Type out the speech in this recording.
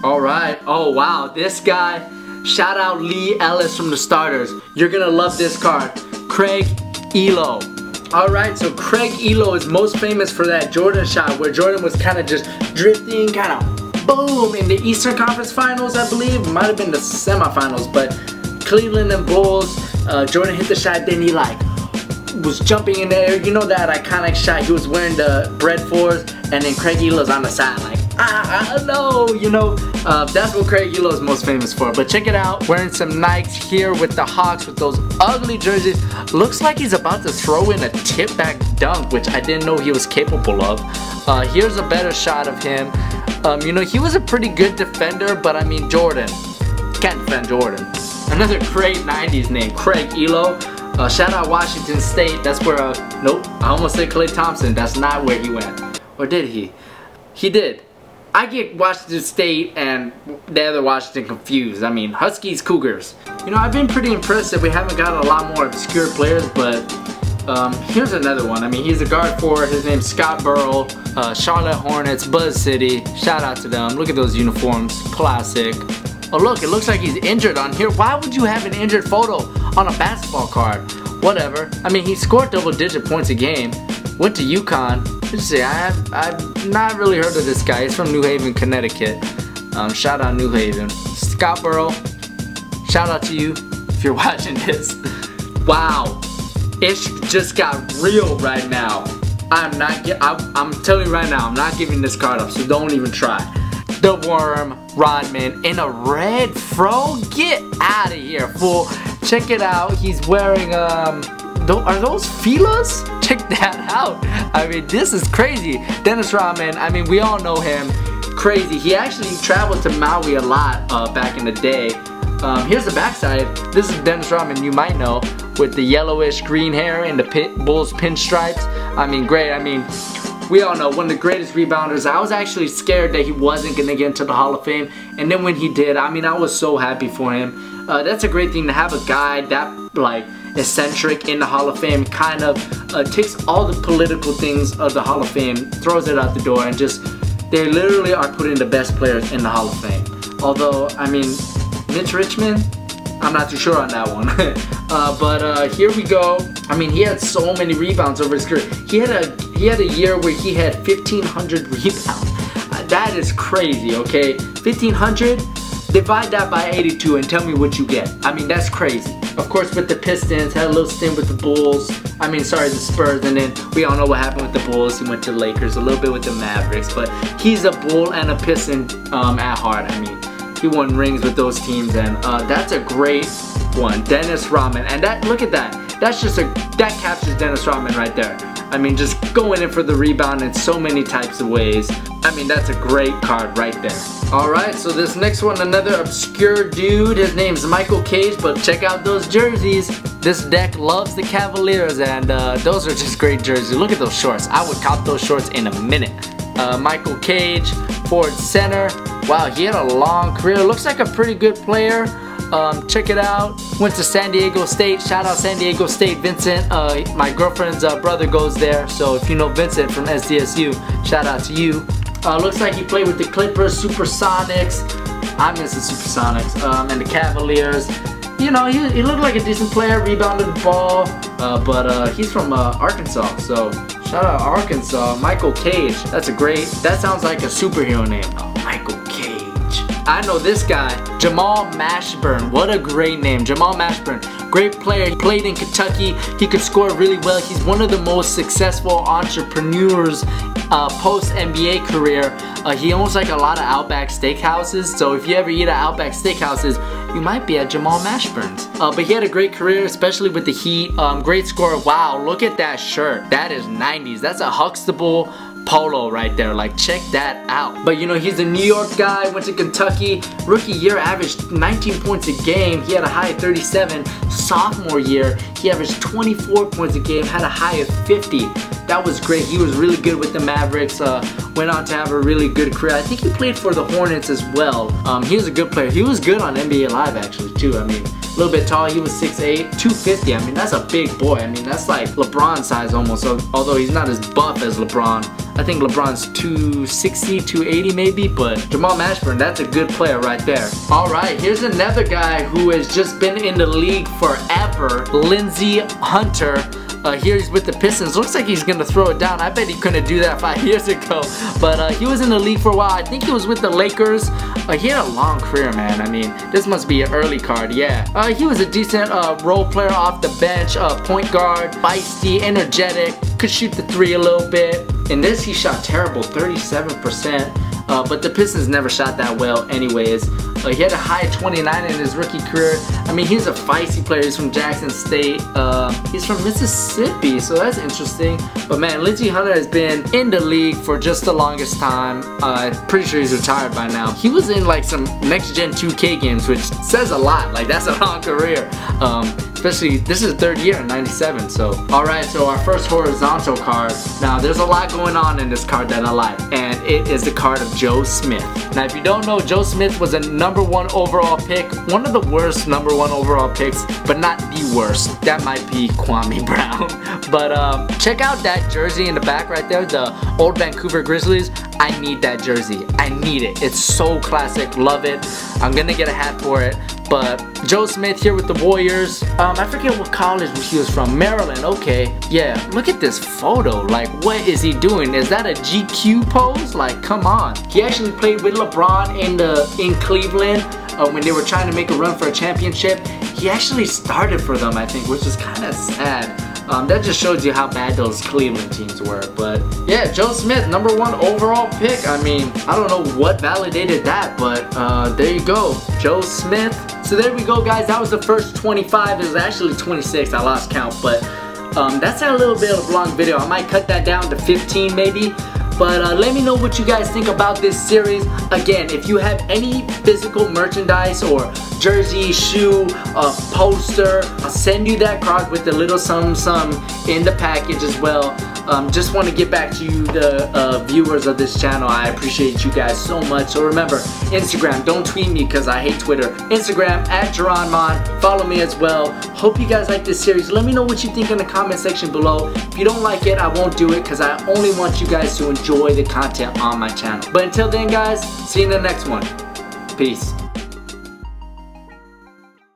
Alright, oh wow, this guy, shout out Lee Ellis from the starters. You're gonna love this card. Craig Elo. Alright, so Craig Elo is most famous for that Jordan shot where Jordan was kind of just drifting, kind of boom, in the Eastern Conference Finals, I believe. It might have been the semifinals, but Cleveland and Bulls, Jordan hit the shot, then he like was jumping in the air. You know that iconic shot, he was wearing the Bread 4s, and then Craig Elo's on the side like, no, you know, that's what Craig Elo is most famous for. But check it out, wearing some Nikes here with the Hawks with those ugly jerseys. Looks like he's about to throw in a tip back dunk, which I didn't know he was capable of. Here's a better shot of him. You know, he was a pretty good defender, but I mean, Jordan, can't defend Jordan. Another great 90s name, Craig Elo. Shout out Washington State, that's where, nope, I almost said Klay Thompson, that's not where he went. Or did he? He did. I get Washington State and the other Washington confused. I mean, Huskies, Cougars. You know, I've been pretty impressed that we haven't got a lot more obscure players, but here's another one. I mean, he's a guard forward. His name's Scott Burrell. Charlotte Hornets, Buzz City. Shout out to them. Look at those uniforms. Classic. Oh look, it looks like he's injured on here. Why would you have an injured photo on a basketball card? Whatever. I mean, he scored double-digit points a game. Went to UConn. Let's see, I've not really heard of this guy. He's from New Haven, Connecticut. Shout out New Haven. Scott Burrell, shout out to you if you're watching this. Wow, it just got real right now. I'm telling you right now, I'm not giving this card up, so don't even try. The Worm Rodman in a red fro? Get out of here, fool. Check it out, he's wearing, are those Fila's? Check that out. I mean, this is crazy. Dennis Rodman, I mean, we all know him. Crazy. He actually traveled to Maui a lot back in the day. Here's the backside. This is Dennis Rodman, you might know, with the yellowish green hair and the Bulls pinstripes. I mean, great. I mean, we all know, one of the greatest rebounders. I was actually scared that he wasn't going to get into the Hall of Fame. And then when he did, I mean, I was so happy for him. That's a great thing to have a guy that, like, eccentric in the Hall of Fame, kind of takes all the political things of the Hall of Fame, throws it out the door, and just, they literally are putting the best players in the Hall of Fame. Although, I mean, Mitch Richmond, I'm not too sure on that one. But here we go. I mean, he had so many rebounds over his career. He had a year where he had 1,500 rebounds. That is crazy, okay? 1,500, divide that by 82 and tell me what you get. I mean, that's crazy. Of course, with the Pistons, had a little stint with the Bulls. I mean, sorry, the Spurs, and then we all know what happened with the Bulls. He went to the Lakers, a little bit with the Mavericks, but he's a Bull and a Piston at heart. I mean, he won rings with those teams, and that's a great one, Dennis Rodman. And that, look at that. That's just that captures Dennis Rodman right there. I mean, just going in for the rebound in so many types of ways. I mean, that's a great card right there. Alright, so this next one, another obscure dude. His name's Michael Cage, but check out those jerseys. This deck loves the Cavaliers, and those are just great jerseys. Look at those shorts. I would cop those shorts in a minute. Michael Cage, forward center. Wow, he had a long career. Looks like a pretty good player. Check it out. Went to San Diego State. Shout out San Diego State. Vincent, my girlfriend's brother goes there. So if you know Vincent from SDSU, shout out to you. Looks like he played with the Clippers, Supersonics. I miss the Supersonics. And the Cavaliers. You know, he looked like a decent player, rebounded the ball. But he's from Arkansas. So shout out Arkansas. Michael Cage. That's a great, that sounds like a superhero name. Oh, Michael Cage. I know this guy, Jamal Mashburn. What a great name, Jamal Mashburn. Great player, he played in Kentucky. He could score really well. He's one of the most successful entrepreneurs post-NBA career. He owns like a lot of Outback Steakhouses. So if you ever eat at Outback Steakhouses, you might be at Jamal Mashburn's. But he had a great career, especially with the Heat. Great scorer. Wow, look at that shirt. That is 90s. That's a Huxtable polo right there. Like, check that out. But you know, he's a New York guy, went to Kentucky. Rookie year averaged 19 points a game. He had a high of 37. Sophomore year, he averaged 24 points a game, had a high of 50. That was great. He was really good with the Mavericks. Went on to have a really good career. I think he played for the Hornets as well. He was a good player. He was good on NBA Live actually too. I mean, a little bit tall. He was 6'8", 250. I mean, that's a big boy. I mean, that's like LeBron size almost, although he's not as buff as LeBron. I think LeBron's 260, 280 maybe, but Jamal Mashburn, that's a good player right there. Alright, here's another guy who has just been in the league forever, Lindsey Hunter. Here he's with the Pistons. Looks like he's gonna throw it down. I bet he couldn't do that 5 years ago. But he was in the league for a while. I think he was with the Lakers. He had a long career, man. I mean, this must be an early card, yeah. He was a decent role player off the bench, point guard, feisty, energetic, could shoot the three a little bit. In this, he shot terrible, 37%. But the Pistons never shot that well anyways. He had a high 29 in his rookie career. I mean, he's a feisty player. He's from Jackson State. He's from Mississippi, so that's interesting. But man, Lindsey Hunter has been in the league for just the longest time. Pretty sure he's retired by now. He was in like some next gen 2K games, which says a lot. Like, that's a long career. Especially, this is the 3rd year in 97, so. Alright, so our first horizontal card. Now, there's a lot going on in this card that I like, and it is the card of Joe Smith. Now, if you don't know, Joe Smith was a #1 overall pick, one of the worst #1 overall picks, but not the worst. That might be Kwame Brown. But check out that jersey in the back right there, the old Vancouver Grizzlies. I need that jersey. I need it. It's so classic. Love it. I'm gonna get a hat for it. But Joe Smith here with the Warriors. I forget what college he was from. Maryland, okay. Yeah, look at this photo. Like, what is he doing? Is that a GQ pose? Like, come on. He actually played with LeBron in Cleveland when they were trying to make a run for a championship. He actually started for them, I think, which is kind of sad. That just shows you how bad those Cleveland teams were. But yeah, Joe Smith, #1 overall pick. I mean, I don't know what validated that, but there you go, Joe Smith. So there we go, guys. That was the first 25. It was actually 26. I lost count, but that's a little bit of a long video. I might cut that down to 15 maybe. But let me know what you guys think about this series. Again, if you have any physical merchandise or jersey, shoe, poster, I'll send you that card with a little some in the package as well. Just want to get back to you, the viewers of this channel. I appreciate you guys so much. So remember, Instagram, don't tweet me because I hate Twitter. Instagram, @JeronMon. Follow me as well. Hope you guys like this series. Let me know what you think in the comment section below. If you don't like it, I won't do it because I only want you guys to enjoy the content on my channel. But until then, guys, see you in the next one. Peace.